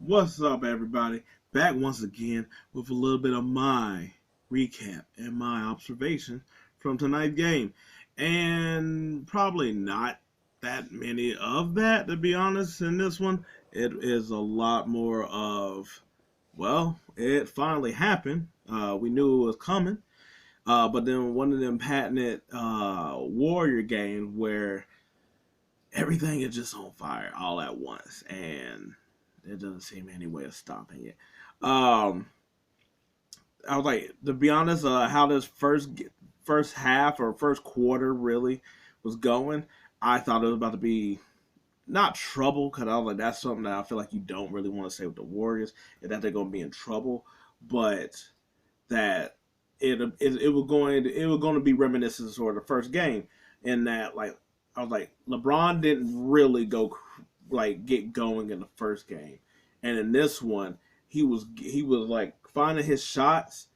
What's up, everybody? Back once again with a little bit of my recap and my observation from tonight's game. And probably not that many of that, to be honest, in this one. It is a lot more of, well, it finally happened. We knew it was coming. But then one of them patented warrior games where everything is just on fire all at once. And there doesn't seem any way of stopping it. Um, I was like, to be honest, how this first half or first quarter really was going, I thought it was about to be not trouble because I was like, that's something that I feel like you don't really want to say with the Warriors, is that they're going to be in trouble, but that it was going to be reminiscent of sort of the first game in that like I was like LeBron didn't really go like get going in the first game, and in this one he was like finding his shots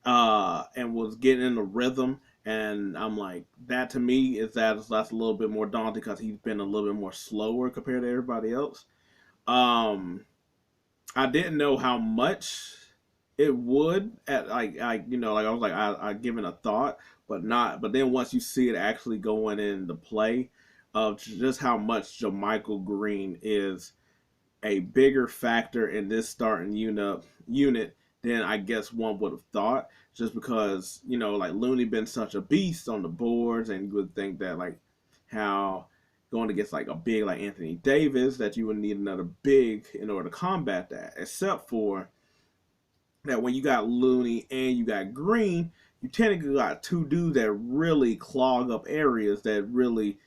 and was getting in the rhythm. And I'm like, that to me is that's a little bit more daunting because he's been a little bit more slower compared to everybody else. Um, I didn't know how much it would at like I was like I given a thought, but not. But then once you see it actually going into play, of just how much JaMychal Green is a bigger factor in this starting unit than I guess one would have thought. Just because like Looney been such a beast on the boards, and you would think that like how going against like a big like Anthony Davis that you would need another big in order to combat that. Except for that when you got Looney and you got Green, you technically got two dudes that really clog up areas that really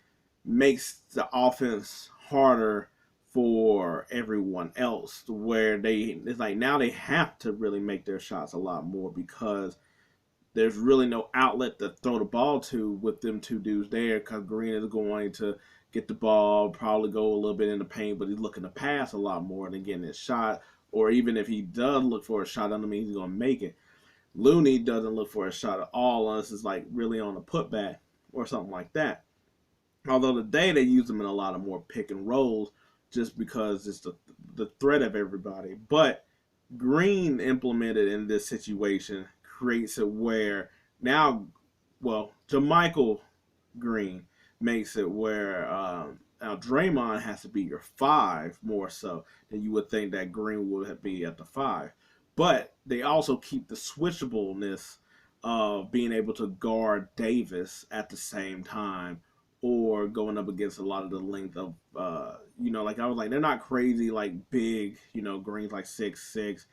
makes the offense harder for everyone else, where it's like now they have to really make their shots a lot more because there's really no outlet to throw the ball to with them two dudes there, because Green is going to get the ball, probably go a little bit in the paint, but he's looking to pass a lot more than getting his shot. Or even if he does look for a shot, doesn't mean he's going to make it. Looney doesn't look for a shot at all unless it's like really on a putback or something like that. Although today they use them in a lot of more pick and rolls just because it's the threat of everybody. But Green implemented in this situation creates it where now, well, JaMychal Green makes it where now Draymond has to be your five more so than you would think that Green would be at the five. But they also keep the switchableness of being able to guard Davis at the same time, or going up against a lot of the length of like I was like they're not crazy like big, Green's like 6'6",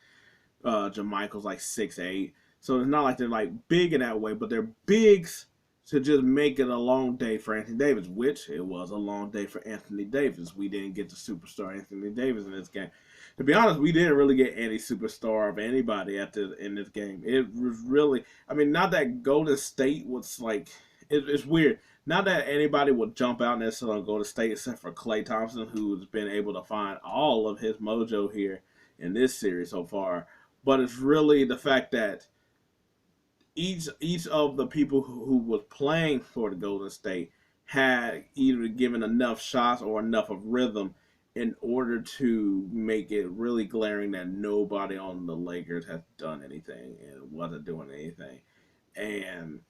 JaMychal's like 6'8", so it's not like they're like big in that way, but they're bigs to just make it a long day for Anthony Davis, which it was a long day for Anthony Davis. We didn't get the superstar Anthony Davis in this game. To be honest, we didn't really get any superstar of anybody in this game. It was really, I mean, not that Golden State was like, it's weird. Not that anybody would jump out necessarily on Golden State except for Klaythompson, who's been able to find all of his mojo here in this series so far. But it's really the fact that each of the people who was playing for the Golden State had either given enough shots or enough of rhythm in order to make it really glaring that nobody on the Lakers has done anything and wasn't doing anything. And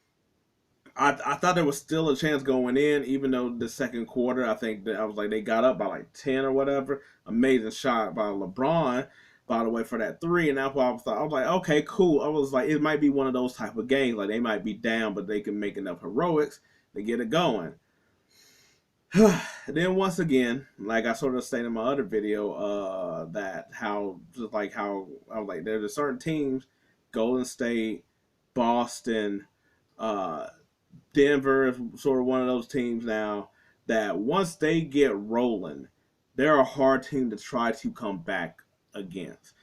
I thought there was still a chance going in, even though the second quarter, I think that I was like they got up by like 10 or whatever. Amazing shot by LeBron, by the way, for that three, and that's why I was like, okay, cool. I was like, it might be one of those type of games, like they might be down, but they can make enough heroics to get it going. Then once again, like I sort of stated in my other video, that how just like how I was like, there's a certain teams, Golden State, Boston, uh, Denver is sort of one of those teams now that once they get rolling, they're a hard team to try to come back against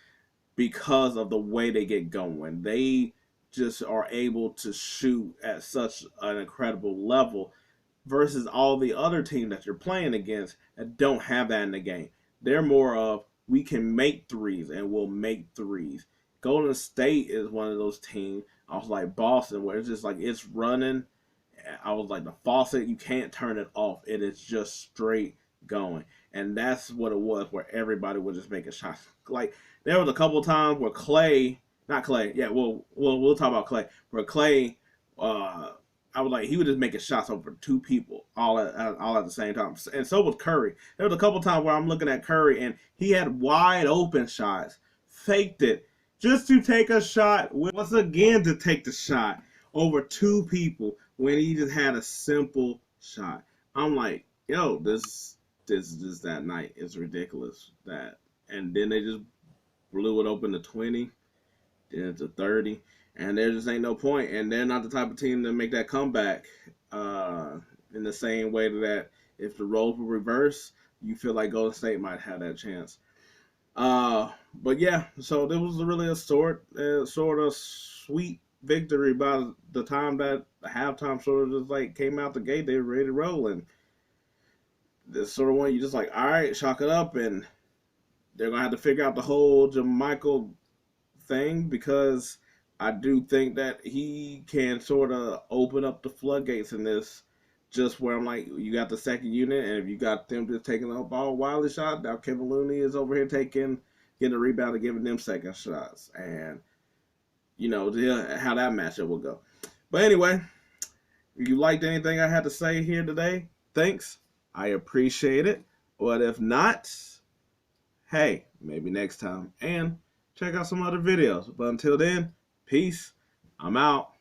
because of the way they get going. They just are able to shoot at such an incredible level versus all the other teams that you're playing against that don't have that in the game. They're more of, we can make threes and we'll make threes. Golden State is one of those teams. I was like Boston, where it's just like it's running. I was like the faucet, you can't turn it off. It is just straight going. And that's what it was, where everybody was just making shots. Like, there was a couple of times where Klay, not Klay, yeah, we'll talk about Klay, where Klay, I was like, he was just making shots over two people all at the same time. And so was Curry. There was a couple of times where I'm looking at Curry and he had wide open shots, faked it, just to take a shot, once again to take the shot over two people when he just had a simple shot. I'm like, yo, this just that night is ridiculous. That, and then they just blew it open to 20, then to 30, and there just ain't no point. And they're not the type of team to make that comeback in the same way that if the roles were reversed, you feel like Golden State might have that chance. But yeah, so there was really a sort of sweet victory by the time that the halftime sort of just like came out the gate. They were ready to roll, and this sort of one you just like, all right, chalk it up, and they're gonna have to figure out the whole JaMychal thing, because I do think that he can sort of open up the floodgates in this. Just where I'm like, you got the second unit, and if you got them just taking up all wildly shot, now Kevin Looney is over here getting a rebound and giving them second shots, and how that matchup will go. But anyway, if you liked anything I had to say here today, thanks. I appreciate it. But if not, hey, maybe next time. And check out some other videos. But until then, peace. I'm out.